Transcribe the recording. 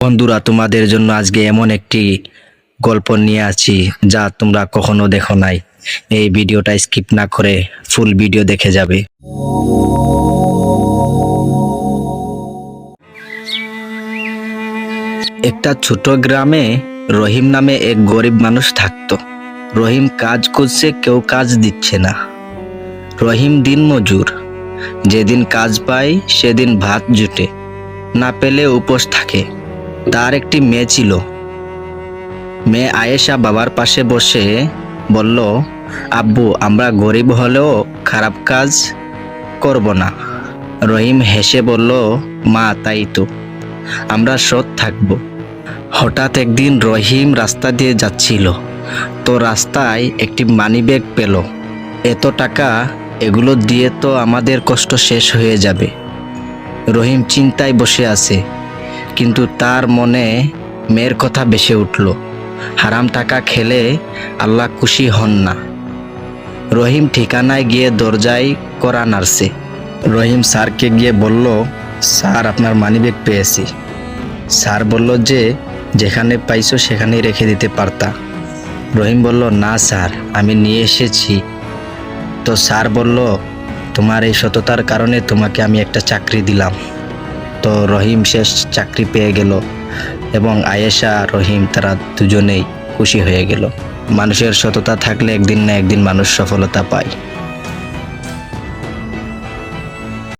বন্ধুরা, তোমাদের জন্য আজকে এমন একটি গল্প নিয়ে আছি যা তোমরা কখনো দেখো নাই। এই ভিডিওটা স্কিপ না করে ফুল ভিডিও দেখে যাবে। একটা ছোট গ্রামে রহিম নামে এক গরিব মানুষ থাকতো। রহিম কাজ করছে, কেউ কাজ দিচ্ছে না। রহিম দিন মজুর, যেদিন কাজ পায় সেদিন ভাত জুটে, না পেলে উপোস থাকে। তার একটি মেয়ে ছিল। মেয়ে আয়েশা বাবার পাশে বসে বলল, আব্বু, আমরা গরিব হলেও খারাপ কাজ করব না। রহিম হেসে বলল, মা, তাই তো, আমরা সৎ থাকব। হঠাৎ একদিন রহিম রাস্তা দিয়ে যাচ্ছিল, তো রাস্তায় একটি মানিব্যাগ পেল। এত টাকা, এগুলো দিয়ে তো আমাদের কষ্ট শেষ হয়ে যাবে। রহিম চিন্তায় বসে আছে, কিন্তু তার মনে মেয়ের কথা ভেসে উঠল। হারাম টাকা খেলে আল্লাহ খুশি হন না। রহিম ঠিকানায় গিয়ে দরজায় কড়া নাড়ছে। রহিম স্যারকে গিয়ে বলল, স্যার, আপনার মানিব্যাগ পেয়েছি। স্যার বলল যে যেখানে পাইছো সেখানেই রেখে দিতে পারতা। রহিম বলল, না স্যার, আমি নিয়ে এসেছি। তো স্যার বলল, তোমার এই সততার কারণে তোমাকে আমি একটা চাকরি দিলাম। তো রহিম শেষ চাকরি পেয়ে গেল এবং আয়েশা রহিম তারা দুজনেই খুশি হয়ে গেল। মানুষের সততা থাকলে একদিন না একদিন মানুষ সফলতা পায়।